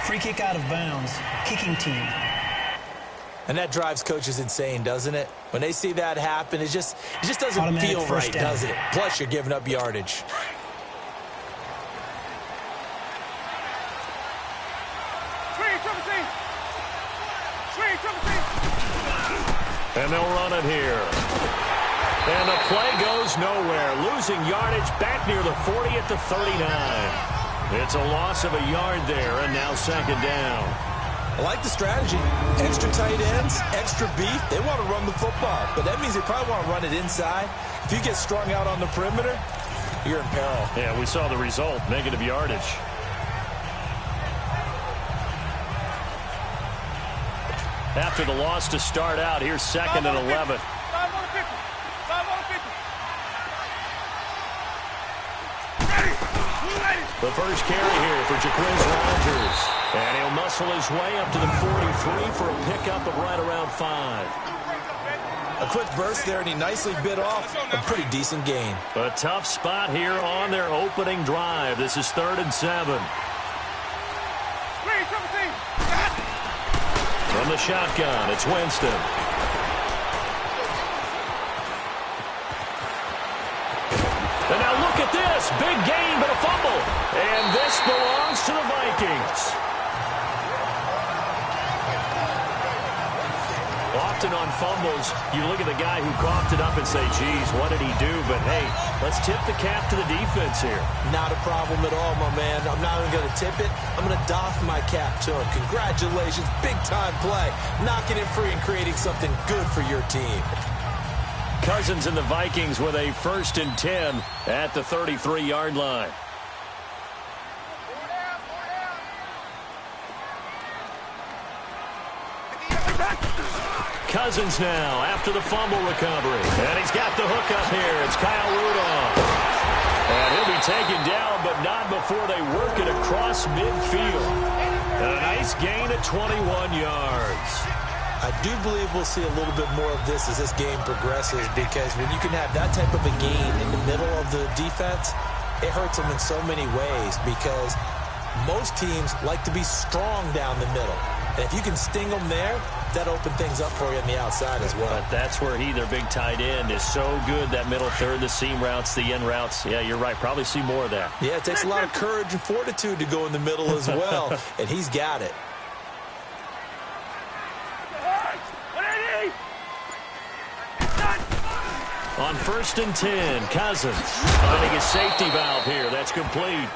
Free kick out of bounds. Kicking team. And that drives coaches insane, doesn't it? When they see that happen, it just doesn't Automatic feel right, down. does it? Plus, you're giving up yardage. And they'll run it here. And the play goes nowhere. Losing yardage back near the 40 at the 39. It's a loss of a yard there, and now second down. I like the strategy. Extra tight ends, extra beef. They want to run the football, but that means they probably want to run it inside. If you get strung out on the perimeter, you're in peril. Yeah, we saw the result, negative yardage. After the loss to start out, here's second and 11. The first carry here for Jaquez Rogers. And he'll muscle his way up to the 43 for a pickup of right around 5. A quick burst there, and he nicely bit off a pretty decent gain. A tough spot here on their opening drive. This is 3rd and 7. From the shotgun, it's Winston. And now look at this. Big gain, but a fumble. And this belongs to the Vikings. Often on fumbles, you look at the guy who coughed it up and say, geez, what did he do? But, hey, let's tip the cap to the defense here. Not a problem at all, my man. I'm not even going to tip it. I'm going to doff my cap to him. Congratulations. Big-time play. Knocking it free and creating something good for your team. Cousins and the Vikings with a 1st and 10 at the 33-yard line. Cousins now after the fumble recovery. And he's got the hook up here. It's Kyle Rudolph. And he'll be taken down, but not before they work it across midfield. And a nice gain at 21 yards. I do believe we'll see a little bit more of this as this game progresses, because when you can have that type of a gain in the middle of the defense, it hurts them in so many ways, because most teams like to be strong down the middle. And if you can sting them there, that opens things up for you on the outside as well. But that's where he, their big tight end, is so good, that middle third, the seam routes, the in routes. Yeah, you're right. Probably see more of that. Yeah, it takes a lot of courage and fortitude to go in the middle as well, and he's got it. On 1st and 10, Cousins finding his safety valve here. That's complete.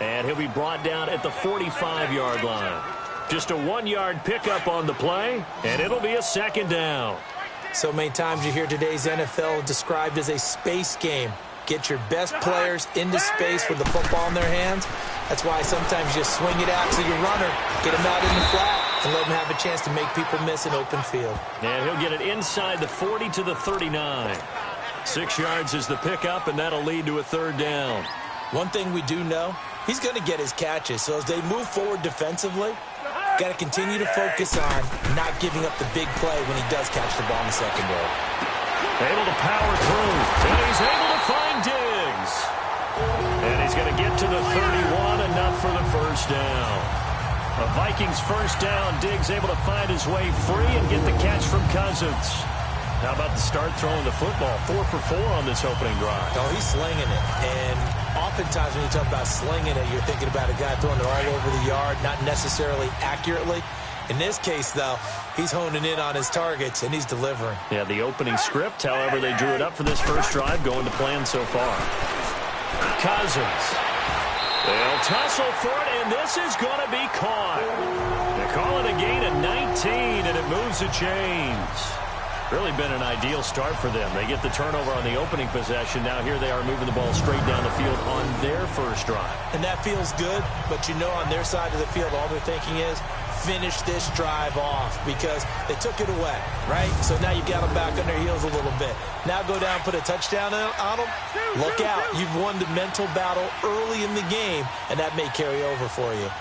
And he'll be brought down at the 45-yard line. Just a 1-yard pickup on the play, and it'll be a second down. So many times you hear today's NFL described as a space game. Get your best players into space with the football in their hands. That's why sometimes you swing it out to your runner, get him out in the flat, and let him have a chance to make people miss an open field. And he'll get it inside the 40 to the 39. 6 yards is the pickup, and that'll lead to a 3rd down. One thing we do know, he's going to get his catches. So as they move forward defensively, got to continue to focus on not giving up the big play when he does catch the ball in the secondary. Able to power through, and he's able to find Diggs. And he's going to get to the 31, enough for the 1st down. A Vikings 1st down. Diggs able to find his way free and get the catch from Cousins. How about the start throwing the football? 4 for 4 on this opening drive. Oh, he's slinging it. And oftentimes when you talk about slinging it, you're thinking about a guy throwing it all over the yard, not necessarily accurately. In this case, though, he's honing in on his targets, and he's delivering. Yeah, the opening script, however, they drew it up for this first drive, going to plan so far. Cousins. They'll tussle for it, and this is going to be caught. They call it a gain of 19, and it moves the chains. Really been an ideal start for them. They get the turnover on the opening possession. Now here they are moving the ball straight down the field on their first drive. And that feels good, but you know on their side of the field, all they're thinking is, finish this drive off, because they took it away, right? So now you've got them back on their heels a little bit. Now go down, put a touchdown on them. Look out. You've won the mental battle early in the game, and that may carry over for you.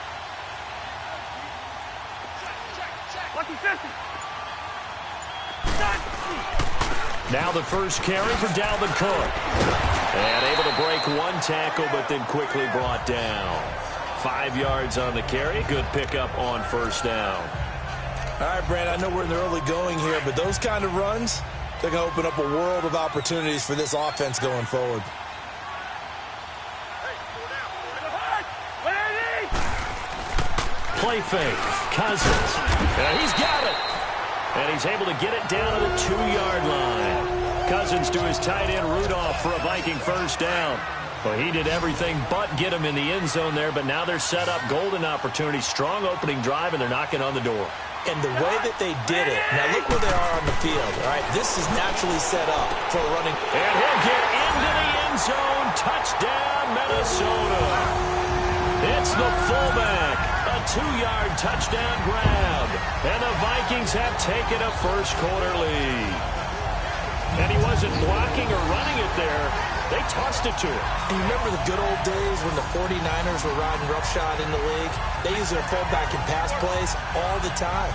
Now the first carry for Dalvin Cook. And able to break one tackle, but then quickly brought down. 5 yards on the carry. Good pickup on first down. All right, Brand, I know we're in the early going here, but those kind of runs, they're going to open up a world of opportunities for this offense going forward. Play fake. Cousins. And he's got it. And he's able to get it down to the 2-yard line. Cousins to his tight end, Rudolph, for a Viking first down. Well, he did everything but get him in the end zone there, but now they're set up. Golden opportunity, strong opening drive, and they're knocking on the door. And the way that they did it, now look where they are on the field, all right? This is naturally set up for a running. And he'll get into the end zone. Touchdown, Minnesota. It's the fullback. A 2-yard touchdown grab. And the Vikings have taken a first-quarter lead. And he wasn't blocking or running it there. They tossed it to him. And you remember the good old days when the 49ers were riding roughshod in the league? They used their fullback in pass plays all the time.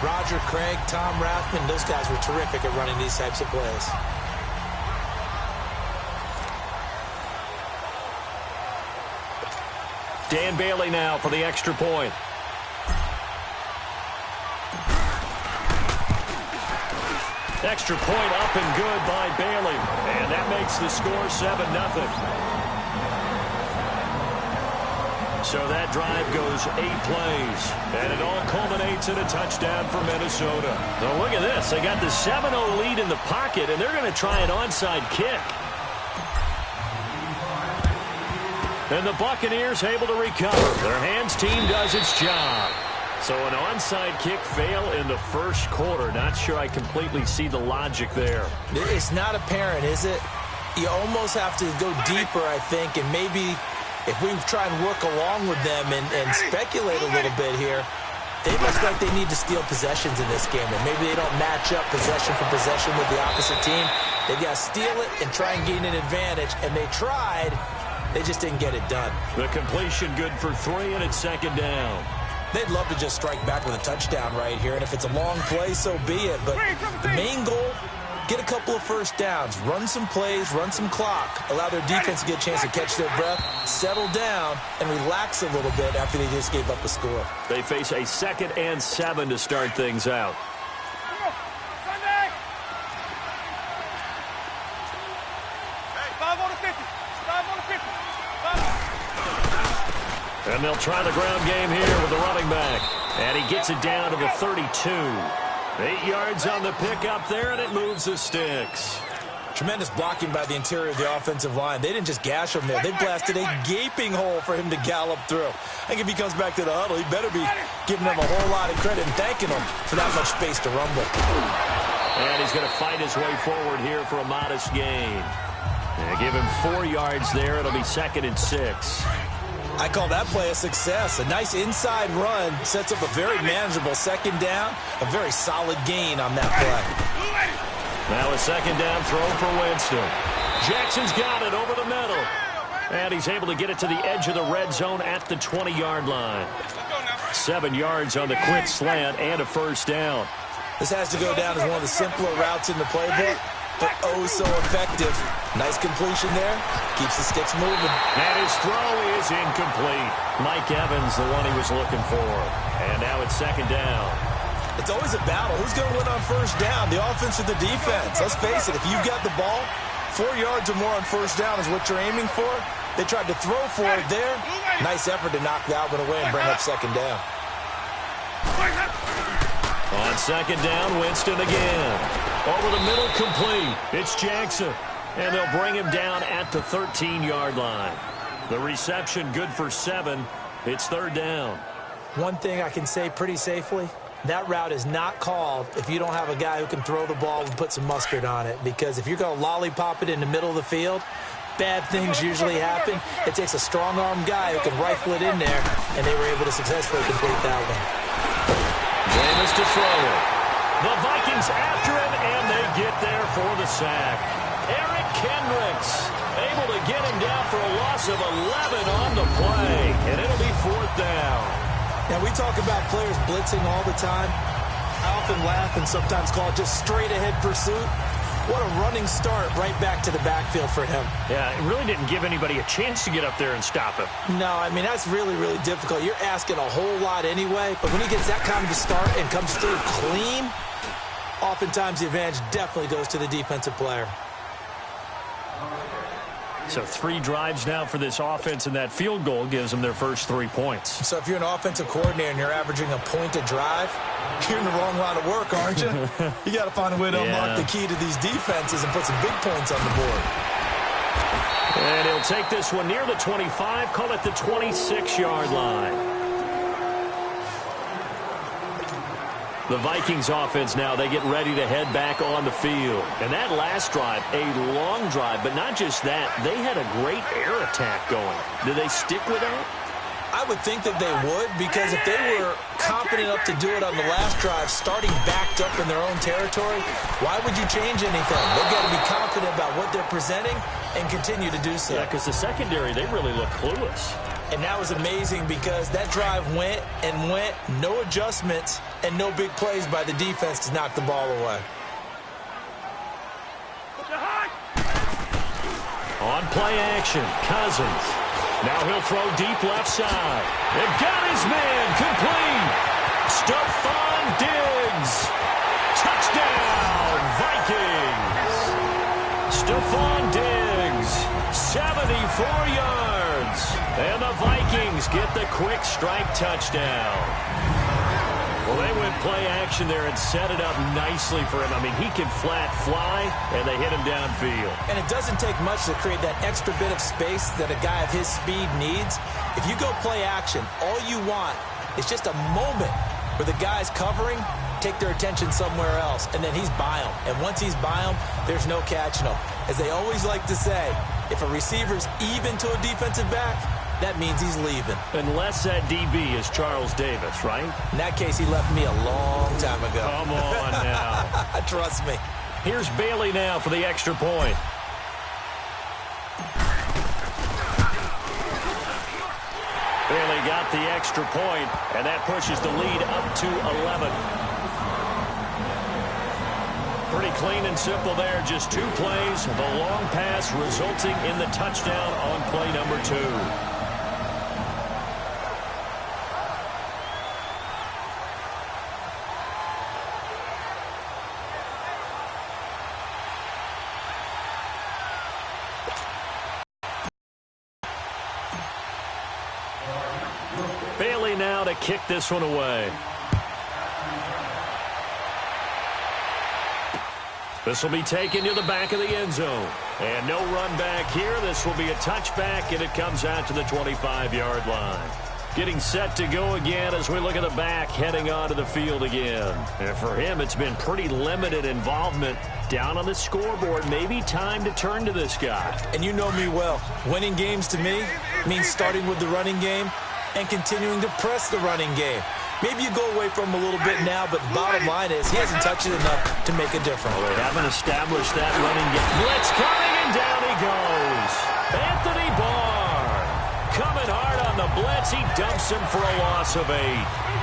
Roger Craig, Tom Rathman, those guys were terrific at running these types of plays. Dan Bailey now for the extra point. Extra point up and good by Bailey. And that makes the score 7-0. So that drive goes 8 plays. And it all culminates in a touchdown for Minnesota. Now look at this. They got the 7-0 lead in the pocket, and they're going to try an onside kick. And the Buccaneers able to recover. Their hands team does its job. So an onside kick fail in the first quarter. Not sure I completely see the logic there. It's not apparent, is it? You almost have to go deeper, I think, and maybe if we try and work along with them and speculate a little bit here, they look like they need to steal possessions in this game, and maybe they don't match up possession for possession with the opposite team. They've got to steal it and try and gain an advantage, and they tried. They just didn't get it done. The completion good for 3, and it's second down. They'd love to just strike back with a touchdown right here, and if it's a long play, so be it. But the main goal, get a couple of first downs, run some plays, run some clock, allow their defense to get a chance to catch their breath, settle down, and relax a little bit after they just gave up a score. They face a 2nd and 7 to start things out. And they'll try the ground game here with the running back. And he gets it down to the 32. 8 yards on the pickup there, and it moves the sticks. Tremendous blocking by the interior of the offensive line. They didn't just gash him there. They blasted a gaping hole for him to gallop through. I think if he comes back to the huddle, he better be giving them a whole lot of credit and thanking them for that much space to rumble. And he's going to fight his way forward here for a modest gain. And give him 4 yards there. It'll be 2nd and 6. I call that play a success. A nice inside run sets up a very manageable second down. A very solid gain on that play. Now a second down throw for Winston. Jackson's got it over the middle. And he's able to get it to the edge of the red zone at the 20-yard line. 7 yards on the quick slant and a first down. This has to go down as one of the simpler routes in the playbook, but oh so effective. Nice completion there. Keeps the sticks moving. And his throw is incomplete. Mike Evans, the one he was looking for. And now it's second down. It's always a battle. Who's going to win on first down, the offense or the defense? Let's face it, if you've got the ball, 4 yards or more on first down is what you're aiming for. They tried to throw for it there. Nice effort to knock that one away and bring up second down. On second down, Winston again. Over the middle, complete. It's Jackson. And they'll bring him down at the 13-yard line. The reception good for 7. It's third down. One thing I can say pretty safely, that route is not called if you don't have a guy who can throw the ball and put some mustard on it. Because if you're going to lollipop it in the middle of the field, bad things usually happen. It takes a strong-arm guy who can rifle it in there, and they were able to successfully complete that one. Jameis to throw it. The Vikings after him, and they get there for the sack. Eric Kendricks able to get him down for a loss of 11 on the play, and it'll be fourth down. Now, we talk about players blitzing all the time. I often laugh and sometimes call it just straight-ahead pursuit. What a running start right back to the backfield for him. Yeah, it really didn't give anybody a chance to get up there and stop him. No, I mean, that's really, really difficult. You're asking a whole lot anyway, but when he gets that kind of a start and comes through clean, oftentimes the advantage definitely goes to the defensive player. So 3 drives now for this offense, and that field goal gives them their first 3 points. So if you're an offensive coordinator and you're averaging a point a drive, you're in the wrong line of work, aren't you? You got to find a way to unlock the key to these defenses and put some big points on the board. And he'll take this one near the 25, call it the 26-yard line. The Vikings offense now, they get ready to head back on the field. And that last drive, a long drive, but not just that, they had a great air attack going. Do they stick with that? I would think that they would, because if they were confident enough to do it on the last drive, starting backed up in their own territory, why would you change anything? They've got to be confident about what they're presenting and continue to do so. Yeah, because the secondary, they really look clueless. And that was amazing because that drive went and went, no adjustments, and no big plays by the defense to knock the ball away. On play action, Cousins. Now he'll throw deep left side. And got his man complete. Stephon Diggs. Touchdown, Vikings. Stephon Diggs, 74 yards. And the Vikings get the quick strike touchdown. Well, they went play action there and set it up nicely for him. I mean, he can flat fly, and they hit him downfield. And it doesn't take much to create that extra bit of space that a guy of his speed needs. If you go play action, all you want is just a moment where the guy's covering, take their attention somewhere else, and then he's by him. And once he's by him, there's no catching him. As they always like to say, if a receiver's even to a defensive back, that means he's leaving. Unless that DB is Charles Davis, right? In that case, he left me a long time ago. Come on now. Trust me. Here's Bailey now for the extra point. Bailey got the extra point, and that pushes the lead up to 11. Pretty clean and simple there. Just 2 plays. The long pass resulting in the touchdown on play number 2. Bailey now to kick this one away. This will be taken to the back of the end zone. And no run back here. This will be a touchback, and it comes out to the 25-yard line. Getting set to go again as we look at the back heading onto the field again. And for him, it's been pretty limited involvement down on the scoreboard. Maybe time to turn to this guy. And you know me well. Winning games to me means starting with the running game and continuing to press the running game. Maybe you go away from him a little bit now, but bottom line is he hasn't touched it enough to make a difference. Well, they haven't established that running game. Blitz coming, and down he goes. Anthony Barr coming hard on the blitz. He dumps him for a loss of 8.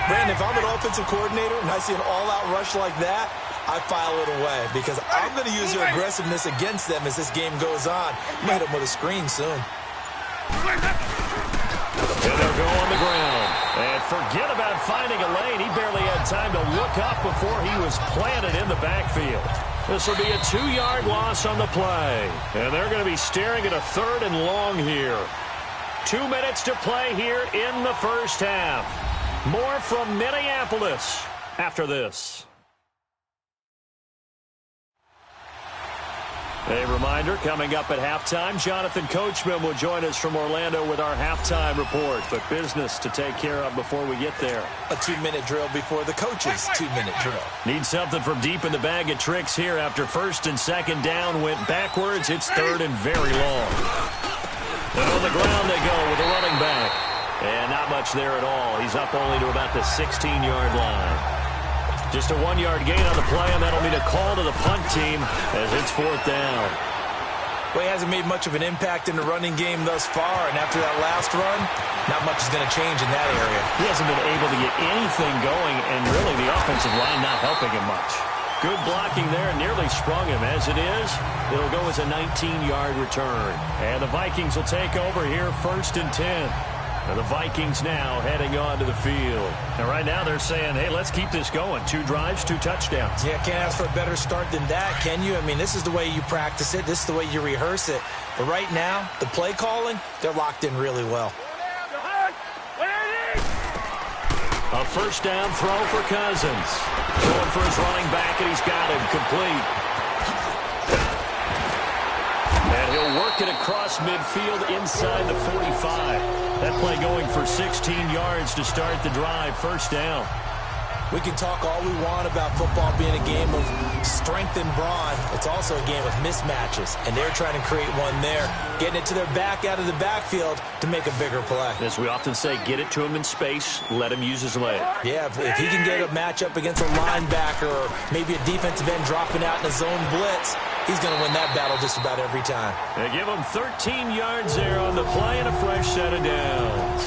Brandon, if I'm an offensive coordinator and I see an all-out rush like that, I file it away because I'm going to use your aggressiveness against them as this game goes on. I'm going to hit them with a screen soon. And they'll go on the ground. And forget about finding a lane. He barely had time to look up before he was planted in the backfield. This will be a 2-yard loss on the play. And they're going to be staring at a 3rd and long here. 2 minutes to play here in the first half. More from Minneapolis after this. A reminder, coming up at halftime, Jonathan Coachman will join us from Orlando with our halftime report. But business to take care of before we get there. A 2-minute drill before the coach's 2-minute drill. Need something from deep in the bag of tricks here after 1st and 2nd down went backwards. It's 3rd and very long. And on the ground they go with the running back. And not much there at all. He's up only to about the 16-yard line. Just a 1-yard gain on the play, and that'll mean a call to the punt team as it's 4th down. Well, he hasn't made much of an impact in the running game thus far, and after that last run, not much is going to change in that area. He hasn't been able to get anything going, and really the offensive line not helping him much. Good blocking there, nearly sprung him. As it is, it'll go as a 19-yard return. And the Vikings will take over here, 1st and 10. And the Vikings now heading onto the field. And right now they're saying, hey, let's keep this going. 2 drives, 2 touchdowns. Yeah, can't ask for a better start than that, can you? I mean, this is the way you practice it. This is the way you rehearse it. But right now, the play calling, they're locked in really well. A 1st down throw for Cousins. Going for his running back, and he's got him complete. And he'll work it across midfield inside the 45. That play going for 16 yards to start the drive. 1st down. We can talk all we want about football being a game of strength and brawn. It's also a game of mismatches, and they're trying to create one there, getting it to their back out of the backfield to make a bigger play. As we often say, get it to him in space, let him use his leg. Yeah, if he can get a matchup against a linebacker or maybe a defensive end dropping out in a zone blitz, he's going to win that battle just about every time. They give him 13 yards there on the play and a fresh set of downs.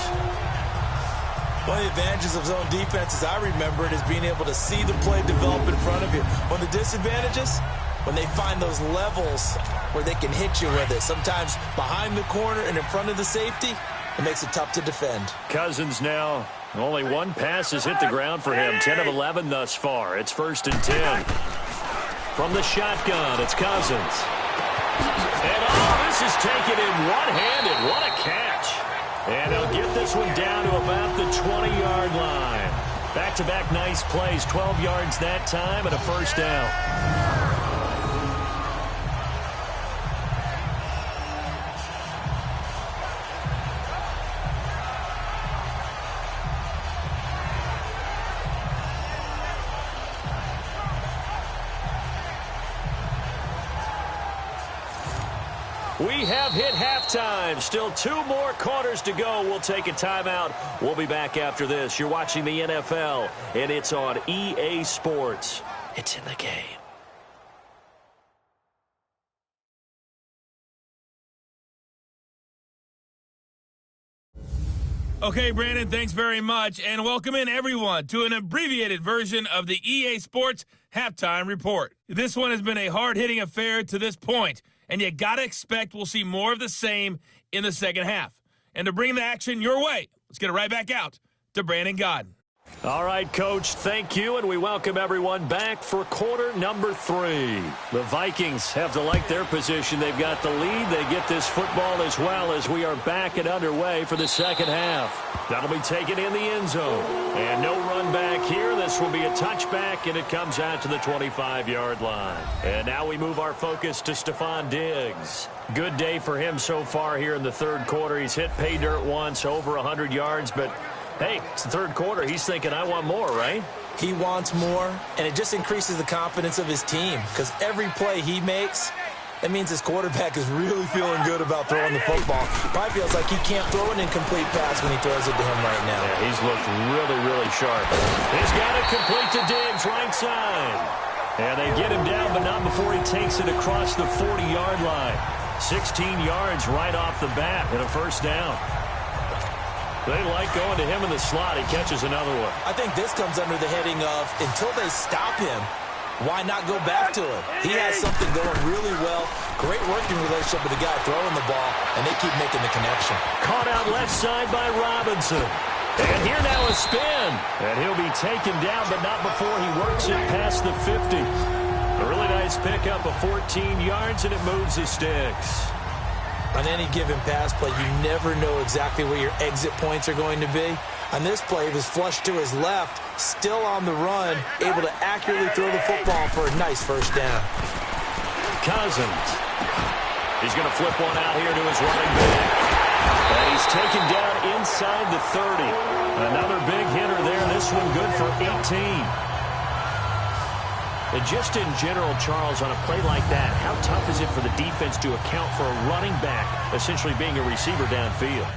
One of the advantages of zone defense, as I remember it, is being able to see the play develop in front of you. One of the disadvantages, when they find those levels where they can hit you with it, sometimes behind the corner and in front of the safety, it makes it tough to defend. Cousins now, only 1 pass has hit the ground for him. 10 of 11 thus far. It's 1st and 10. From the shotgun, it's Cousins. And this is taken in one-handed. What a catch. And he'll get this one down to about the 20-yard line. Back-to-back nice plays, 12 yards that time and a 1st down. We have hit halftime. Still 2 more quarters to go. We'll take a timeout. We'll be back after this. You're watching the NFL, and it's on EA Sports. It's in the game. Okay, Brandon, thanks very much, and welcome in everyone to an abbreviated version of the EA Sports Halftime Report. This one has been a hard-hitting affair to this point, and you got to expect we'll see more of the same in the second half. And to bring the action your way, let's get it right back out to Brandon Godden. All right, Coach, thank you, and we welcome everyone back for quarter number 3. The Vikings have to like their position. They've got the lead. They get this football as well as we are back and underway for the second half. That'll be taken in the end zone. And no run back here. This will be a touchback, and it comes out to the 25-yard line. And now we move our focus to Stephon Diggs. Good day for him so far here in the third quarter. He's hit pay dirt once, over 100 yards, but hey, it's the third quarter. He's thinking, I want more, right? He wants more, and it just increases the confidence of his team because every play he makes, that means his quarterback is really feeling good about throwing the football. Probably feels like he can't throw an incomplete pass when he throws it to him right now. Yeah, he's looked really, really sharp. He's got it complete to Diggs, right side. And they get him down, but not before he takes it across the 40-yard line. 16 yards right off the bat and a 1st down. They like going to him in the slot. He catches another one. I think this comes under the heading of until they stop him, why not go back to him? He has something going really well. Great working relationship with the guy throwing the ball, and they keep making the connection. Caught out left side by Robinson. And here now a spin. And he'll be taken down, but not before he works it past the 50. A really nice pickup of 14 yards, and it moves the sticks. On any given pass play, you never know exactly where your exit points are going to be. On this play, he was flushed to his left, still on the run, able to accurately throw the football for a nice 1st down. Cousins. He's going to flip one out here to his running back. And he's taken down inside the 30. Another big hitter there. This one good for 18. And just in general, Charles, on a play like that, how tough is it for the defense to account for a running back essentially being a receiver downfield?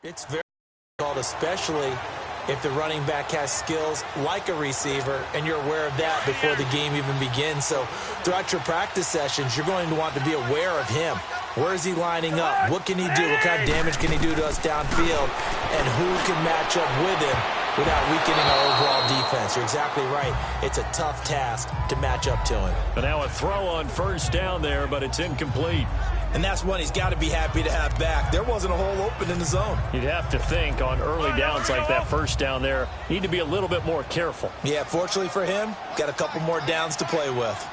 It's very difficult, especially if the running back has skills like a receiver, and you're aware of that before the game even begins. So throughout your practice sessions, you're going to want to be aware of him. Where is he lining up? What can he do? What kind of damage can he do to us downfield? And who can match up with him without weakening our overall defense? You're exactly right. It's a tough task to match up to him. And now a throw on first down there, but it's incomplete. And that's one he's got to be happy to have back. There wasn't a hole open in the zone. You'd have to think on early downs like that first down there, need to be a little bit more careful. Yeah, fortunately for him, got a couple more downs to play with.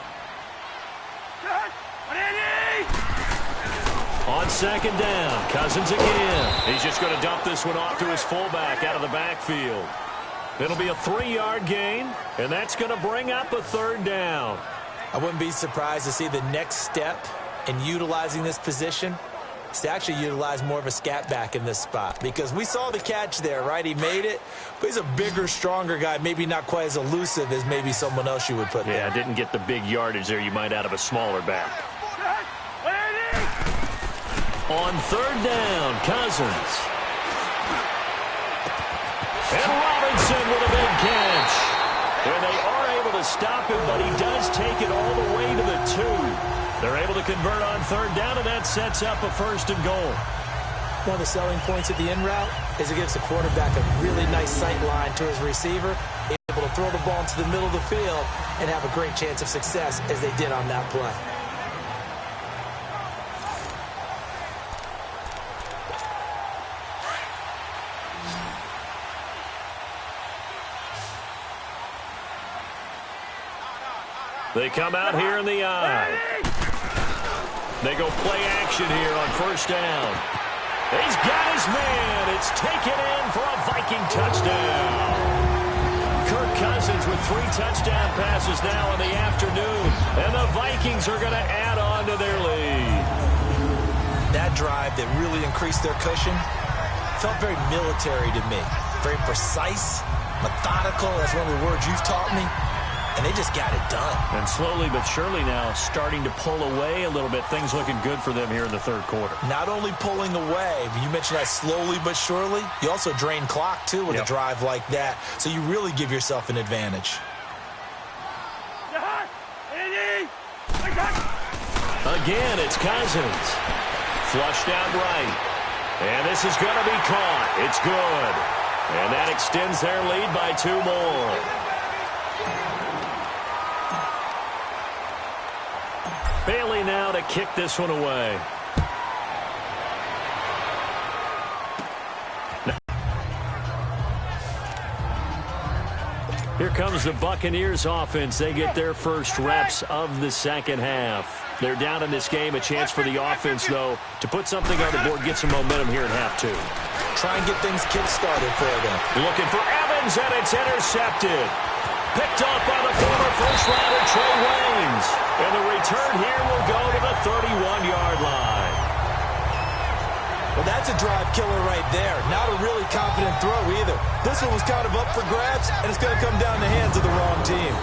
On second down, Cousins again. He's just going to dump this one off to his fullback out of the backfield. It'll be a 3-yard gain, and that's going to bring up a third down. I wouldn't be surprised to see the next step in utilizing this position is to actually utilize more of a scat back in this spot, because we saw the catch there, right? He made it, but he's a bigger, stronger guy, maybe not quite as elusive as maybe someone else you would put there. Yeah, didn't get the big yardage there you might out of a smaller back. On third down, Cousins. And Robinson with a big catch. And they are able to stop him, but he does take it all the way to the 2. They're able to convert on third down, and that sets up a 1st and goal. One of the selling points of the in route is it gives the quarterback a really nice sight line to his receiver, able to throw the ball into the middle of the field and have a great chance of success as they did on that play. They come out here in the eye. They go play action here on first down. He's got his man. It's taken in for a Viking touchdown. Kirk Cousins with 3 touchdown passes now in the afternoon. And the Vikings are going to add on to their lead. That drive that really increased their cushion felt very military to me. Very precise, methodical. That's one of the words you've taught me. And they just got it done. And slowly but surely now starting to pull away a little bit. Things looking good for them here in the third quarter. Not only pulling away, but you mentioned that slowly but surely. You also drain clock, too, with a drive like that. So you really give yourself an advantage. Again, it's Cousins. Flushed out right. And this is going to be caught. It's good. And that extends their lead by 2 more. Bailey now to kick this one away. Here comes the Buccaneers offense. They get their first reps of the second half. They're down in this game. A chance for the offense, though, to put something on the board, get some momentum here in half 2. Try and get things kick-started for them. Looking for Evans, and it's intercepted. Picked off by the former first-rounder Trey Waynes. And the return here will go to the 31-yard line. Well, that's a drive killer right there. Not a really confident throw either. This one was kind of up for grabs, and it's going to come down the hands of the wrong team.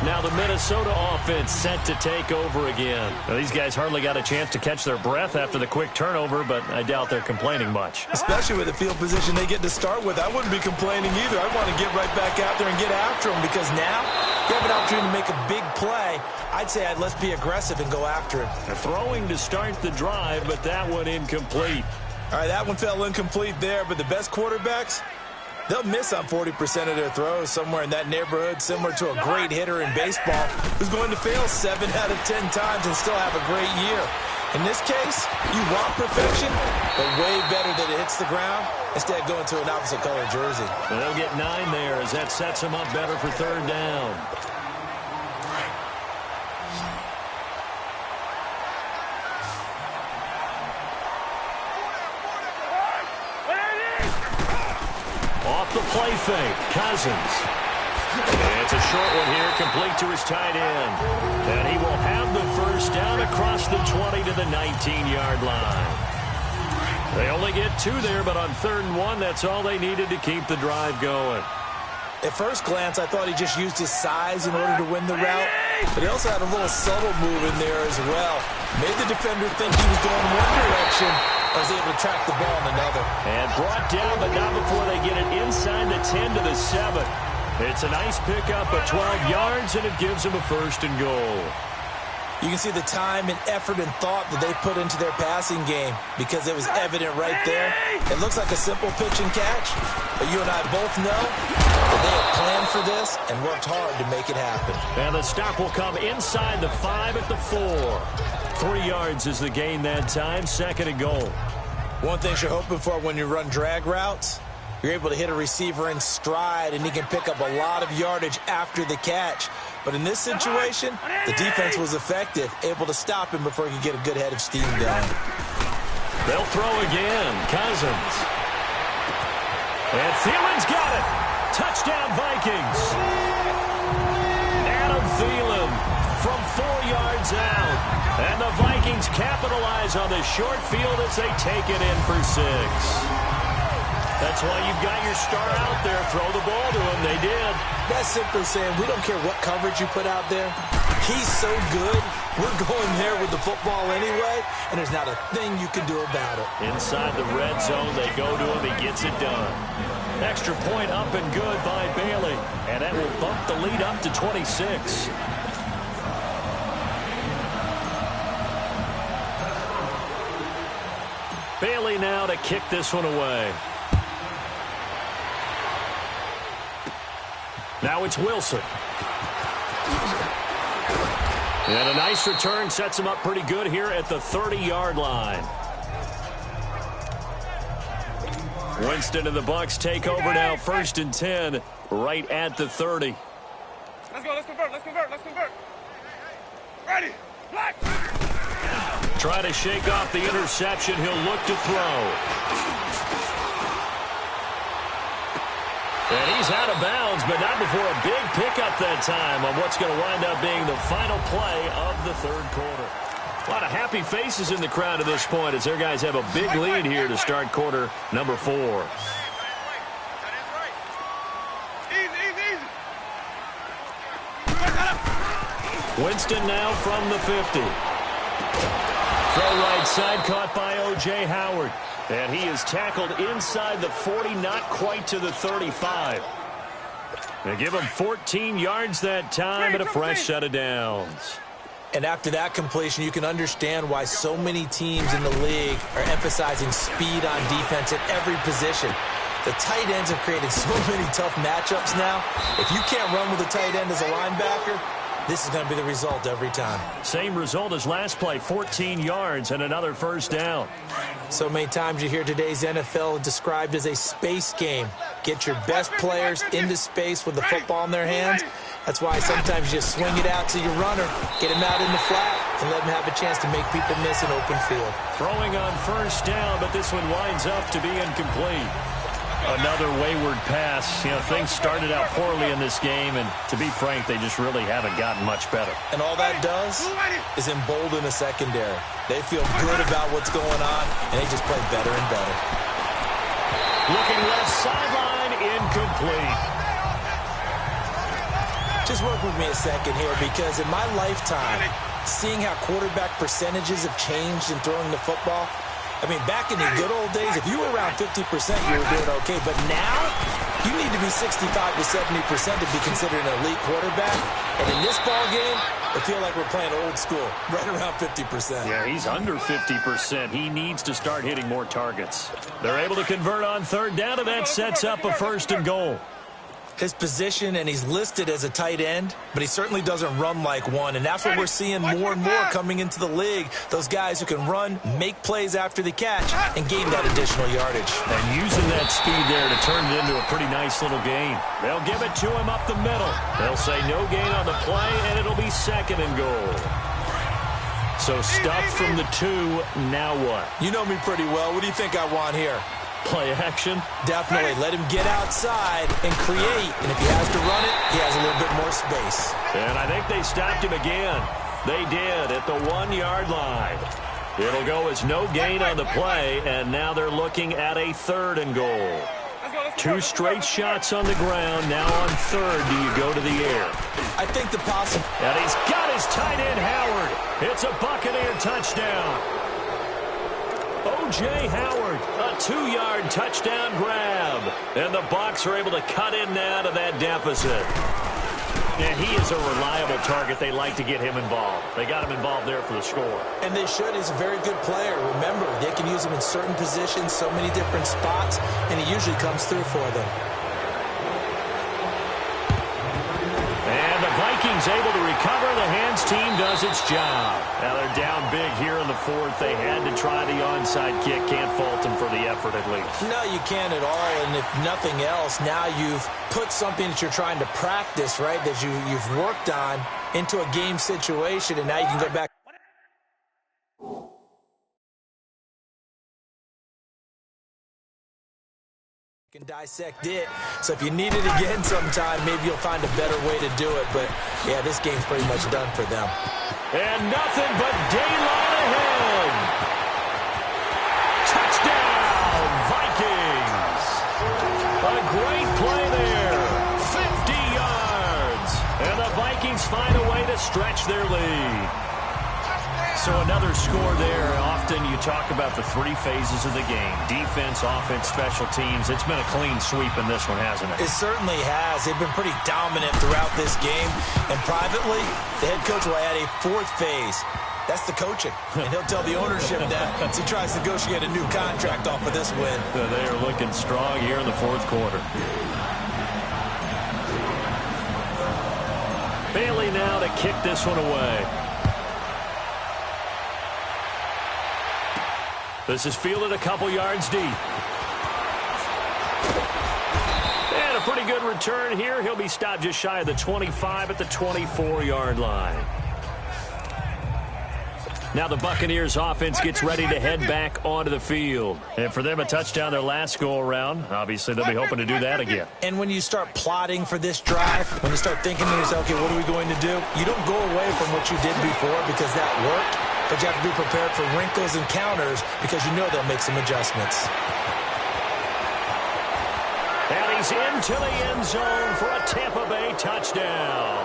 Now the Minnesota offense set to take over again. Now, these guys hardly got a chance to catch their breath after the quick turnover, but I doubt they're complaining much. Especially with the field position they get to start with. I wouldn't be complaining either. I want to get right back out there and get after them, because now you have an opportunity to make a big play. I'd say let's be aggressive and go after him. They're throwing to start the drive, but that one incomplete. All right, that one fell incomplete there, but the best quarterbacks, they'll miss on 40% of their throws, somewhere in that neighborhood, similar to a great hitter in baseball who's going to fail 7 out of 10 times and still have a great year. In this case, you want perfection, but way better that it hits the ground instead of going to an opposite color jersey. And they'll get 9 there as that sets them up better for third down. Off the play fake, Cousins. And it's a short one here, complete to his tight end. And he will have the first down across the 20 to the 19-yard line. They only get 2 there, but on 3rd and 1, that's all they needed to keep the drive going. At first glance, I thought he just used his size in order to win the route. but he also had a little subtle move in there as well. Made the defender think he was going one direction, but was able to track the ball in another. And brought down, but not before they get it inside the 10 to the 7. It's a nice pickup of 12 yards, and it gives them a 1st and goal. You can see the time and effort and thought that they put into their passing game because it was evident right there. It looks like a simple pitch and catch, but you and I both know that they have planned for this and worked hard to make it happen. And the stop will come inside the 5 at the 4. 3 yards is the gain that time, 2nd and goal. One thing you're hoping for when you run drag routes, you're able to hit a receiver in stride, and he can pick up a lot of yardage after the catch. But in this situation, the defense was effective, able to stop him before he could get a good head of steam going. They'll throw again. Cousins. And Thielen's got it. Touchdown, Vikings. Adam Thielen from 4 yards out. And the Vikings capitalize on the short field as they take it in for 6. That's why you've got your star out there. Throw the ball to him. They did. That's simply saying we don't care what coverage you put out there. He's so good. We're going there with the football anyway, and there's not a thing you can do about it. Inside the red zone, they go to him. He gets it done. Extra point up and good by Bailey. And that will bump the lead up to 26. Bailey now to kick this one away. Now it's Wilson. And a nice return sets him up pretty good here at the 30-yard line. Winston and the Bucs take over now, 1st and 10, right at the 30. Let's go, let's convert. Ready, play. Try to shake off the interception. He'll look to throw. And he's out of bounds, but not before a big pickup that time on what's going to wind up being the final play of the 3rd quarter. A lot of happy faces in the crowd at this point as their guys have a big lead here to start quarter number 4. Easy. Winston now from the 50. Throw right side caught by O.J. Howard. And he is tackled inside the 40, not quite to the 35. They give him 14 yards that time and a fresh set of downs. And after that completion, you can understand why so many teams in the league are emphasizing speed on defense at every position. The tight ends have created so many tough matchups now. If you can't run with a tight end as a linebacker, this is going to be the result every time. Same result as last play, 14 yards and another 1st down. So many times you hear today's NFL described as a space game. Get your best players into space with the football in their hands. That's why sometimes you just swing it out to your runner, get him out in the flat, and let him have a chance to make people miss an open field. Throwing on 1st down, but this one winds up to be incomplete. Another wayward pass. You know, things started out poorly in this game, and to be frank, they just really haven't gotten much better. And all that does is embolden a secondary. They feel good about what's going on, and they just play better and better. Looking left sideline, incomplete. Just work with me a second here, because in my lifetime, seeing how quarterback percentages have changed in throwing the football, I mean, back in the good old days, if you were around 50%, you were doing okay. But now, you need to be 65 to 70% to be considered an elite quarterback. And in this ball game, I feel like we're playing old school, right around 50%. Yeah, he's under 50%. He needs to start hitting more targets. They're able to convert on 3rd down, and that sets up a 1st and goal. His position, and he's listed as a tight end, but he certainly doesn't run like one, and that's what we're seeing more and more coming into the league. Those guys who can run, make plays after the catch, and gain that additional yardage. And using that speed there to turn it into a pretty nice little gain. They'll give it to him up the middle. They'll say no gain on the play, and it'll be 2nd and goal. So stuffed from the 2, now what? You know me pretty well. What do you think I want here? Play action? Definitely. Let him get outside and create. And if he has to run it, he has a little bit more space. And I think they stopped him again. They did at the 1-yard line. It'll go as no gain on the play, and now they're looking at a 3rd and goal. 2 straight shots on the ground. Now on 3rd, do you go to the air? I think the possible. And he's got his tight end, Howard. It's a Buccaneer touchdown. O.J. Howard, a 2-yard touchdown grab. And the Bucs are able to cut in now to that deficit. And he is a reliable target. They like to get him involved. They got him involved there for the score. And they should. He's a very good player. Remember, they can use him in certain positions, so many different spots, and he usually comes through for them. And the Vikings able to recover. The hands team does its job. Now they're down big here in the fourth. They had to try the onside kick. Can't fault them for the effort at least. No, you can't at all. And if nothing else, now you've put something that you're trying to practice, right, that you've worked on into a game situation, and now you can go back. Can dissect it. So if you need it again sometime, maybe you'll find a better way to do it. But, yeah, this game's pretty much done for them. And nothing but daylight ahead. Touchdown, Vikings. A great play there. 50 yards. And the Vikings find a way to stretch their lead. So another score there. Often you talk about the 3 phases of the game. Defense, offense, special teams. It's been a clean sweep in this one, hasn't it? It certainly has. They've been pretty dominant throughout this game. And privately, the head coach will add a 4th phase. That's the coaching. And he'll tell the ownership that as he tries to negotiate a new contract off of this win. They are looking strong here in the 4th quarter. Bailey now to kick this one away. This is fielded a couple yards deep. And a pretty good return here. He'll be stopped just shy of the 25 at the 24-yard line. Now the Buccaneers offense gets ready to head back onto the field. And for them, a touchdown their last go-around. Obviously, they'll be hoping to do that again. And when you start plotting for this drive, when you start thinking to yourself, okay, what are we going to do? You don't go away from what you did before because that worked. But you have to be prepared for wrinkles and counters because you know they'll make some adjustments. And he's into the end zone for a Tampa Bay touchdown.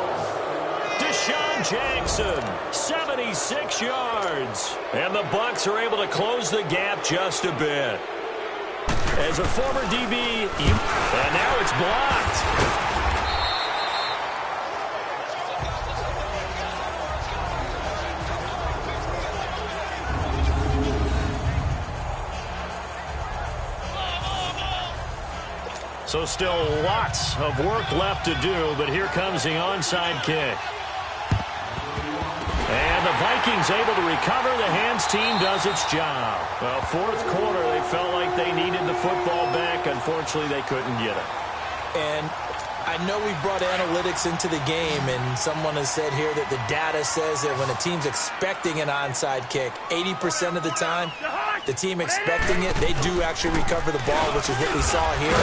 Deshaun Jackson, 76 yards. And the Bucs are able to close the gap just a bit. As a former DB, and now it's blocked. So still lots of work left to do, but here comes the onside kick. And the Vikings able to recover. The hands team does its job. Well, 4th quarter, they felt like they needed the football back. Unfortunately, they couldn't get it. And I know we brought analytics into the game, and someone has said here that the data says that when a team's expecting an onside kick, 80% of the time, the team expecting it, they do actually recover the ball, which is what we saw here.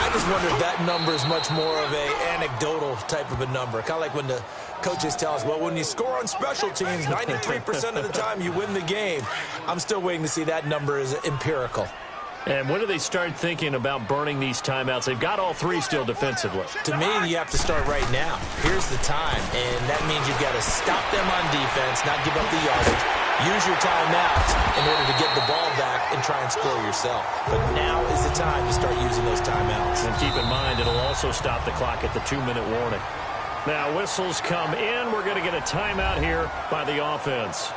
I just wonder if that number is much more of a anecdotal type of a number. Kind of like when the coaches tell us, well, when you score on special teams, 93% of the time you win the game. I'm still waiting to see that number is empirical. And when do they start thinking about burning these timeouts? They've got all 3 still defensively. To me, you have to start right now. Here's the time, and that means you've got to stop them on defense, not give up the yardage. Use your timeouts in order to get the ball back and try and score yourself. But now is the time to start using those timeouts. And keep in mind, it'll also stop the clock at the 2-minute warning. Now, whistles come in. We're going to get a timeout here by the offense.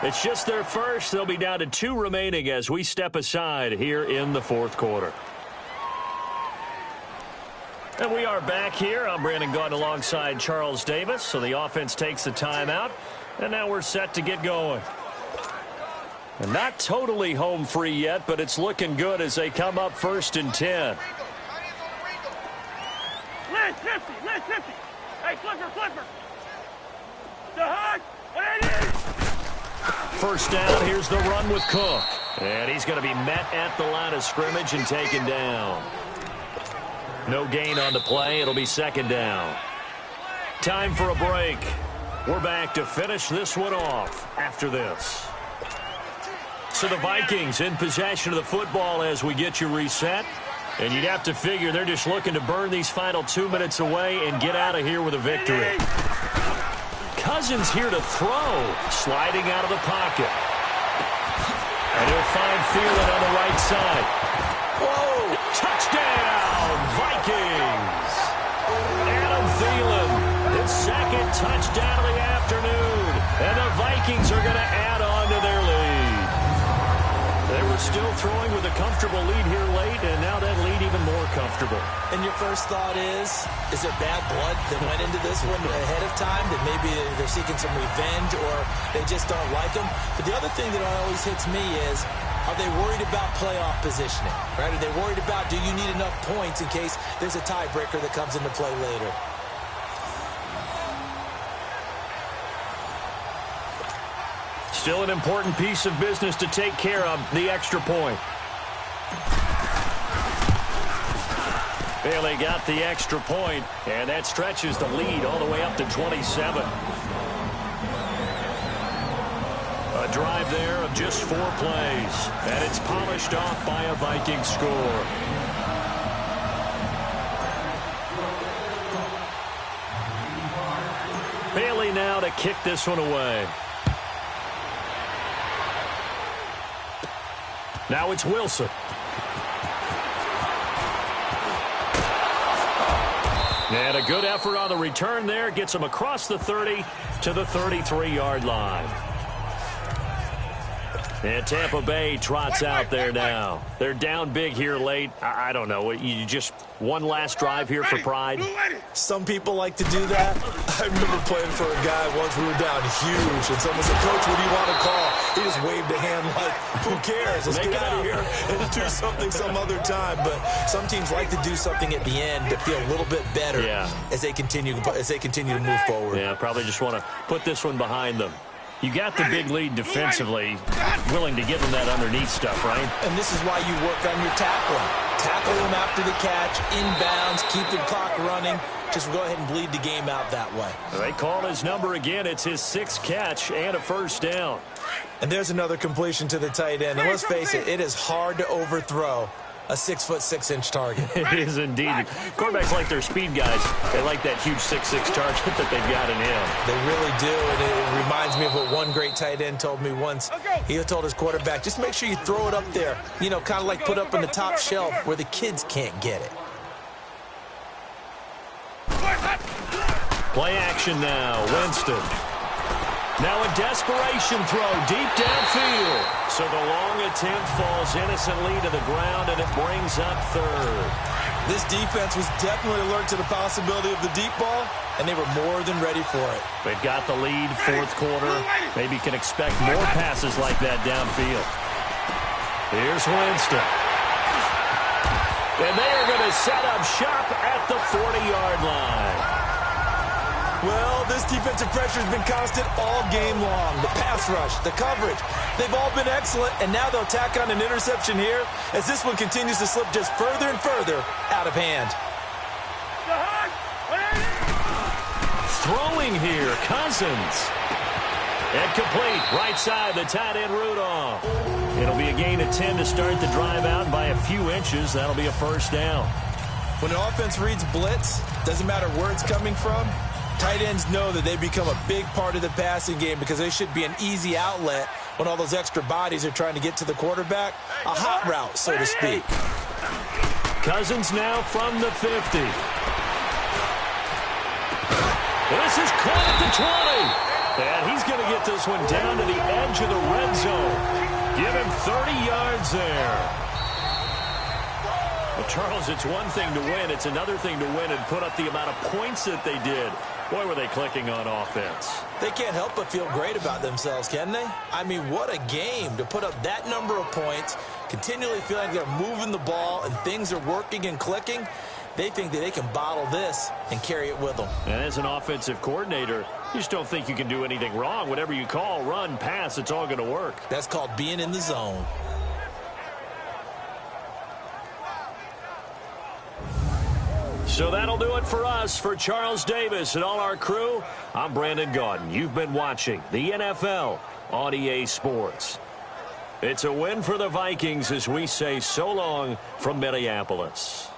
It's just their first. They'll be down to 2 remaining as we step aside here in the 4th quarter. And we are back here. I'm Brandon Gaunt alongside Charles Davis. So the offense takes the timeout. And now we're set to get going. And not totally home free yet, but it's looking good as they come up 1st and 10. Let's 50. Hey, flipper. The hug. What it is? First down, here's the run with Cook. And he's going to be met at the line of scrimmage and taken down. No gain on the play. It'll be 2nd down. Time for a break. We're back to finish this one off after this. So the Vikings in possession of the football as we get you reset. And you'd have to figure they're just looking to burn these final 2 minutes away and get out of here with a victory. Cousins here to throw, sliding out of the pocket. And he'll find Thielen on the right side. Whoa! Touchdown, Vikings! Adam Thielen, his second touchdown of the afternoon. And the Vikings are going to add on to their lead. They were still throwing with a comfortable lead here late, and now that lead even more comfortable. And your first thought is there bad blood that went into this one ahead of time, that maybe they're seeking some revenge or they just don't like them? But the other thing that always hits me is, are they worried about playoff positioning? Right? Are they worried about, do you need enough points in case there's a tiebreaker that comes into play later? Still an important piece of business to take care of, the extra point. Bailey got the extra point, and that stretches the lead all the way up to 27. A drive there of just 4 plays, and it's polished off by a Viking score. Bailey now to kick this one away. Now it's Wilson. And a good effort on the return there. Gets him across the 30 to the 33-yard line. And Tampa Bay trots out there now. They're down big here late. I don't know. You just one last drive here for pride? Some people like to do that. I remember playing for a guy once. We were down huge, and someone said, "Coach, what do you want to call?" He just waved a hand like, "Who cares? Let's get out of here and do something some other time." But some teams like to do something at the end to feel a little bit better as they continue to move forward. Yeah, probably just want to put this one behind them. You got the big lead defensively, willing to give them that underneath stuff, right? And this is why you work on your tackling. Tackle them after the catch, inbounds, keep the clock running. Just go ahead and bleed the game out that way. They call his number again. It's his 6th catch and a first down. And there's another completion to the tight end. And let's face it, it is hard to overthrow a 6'6" target. It is indeed. Quarterbacks like their speed guys. They like that huge 6'6" target that they've got in him. They really do, and it reminds me of what one great tight end told me once. He told his quarterback, just make sure you throw it up there, you know, kind of like put up on the top shelf where the kids can't get it. Play action now. Winston. Now a desperation throw deep downfield. So the long attempt falls innocently to the ground, and it brings up 3rd. This defense was definitely alert to the possibility of the deep ball, and they were more than ready for it. They've got the lead, 4th quarter. Maybe can expect more passes like that downfield. Here's Winston. And they are going to set up shop at the 40-yard line. Well, this defensive pressure has been constant all game long. The pass rush, the coverage, they've all been excellent, and now they'll tack on an interception here as this one continues to slip just further and further out of hand. Throwing here, Cousins. And complete, right side, the tight end Rudolph. It'll be a gain of 10 to start the drive out by a few inches. That'll be a first down. When the offense reads blitz, doesn't matter where it's coming from, tight ends know that they become a big part of the passing game because they should be an easy outlet when all those extra bodies are trying to get to the quarterback. A hot route, so to speak. Cousins now from the 50. This is caught at the 20. And he's going to get this one down to the edge of the red zone. Give him 30 yards there. Well, Charles, it's one thing to win. It's another thing to win and put up the amount of points that they did. Boy, were they clicking on offense. They can't help but feel great about themselves, can they? I mean, what a game to put up that number of points, continually feeling they're moving the ball and things are working and clicking. They think that they can bottle this and carry it with them. And as an offensive coordinator, you just don't think you can do anything wrong. Whatever you call, run, pass, it's all going to work. That's called being in the zone. So that'll do it for us. For Charles Davis and all our crew, I'm Brandon Gaudin. You've been watching the NFL on EA Sports. It's a win for the Vikings as we say so long from Minneapolis.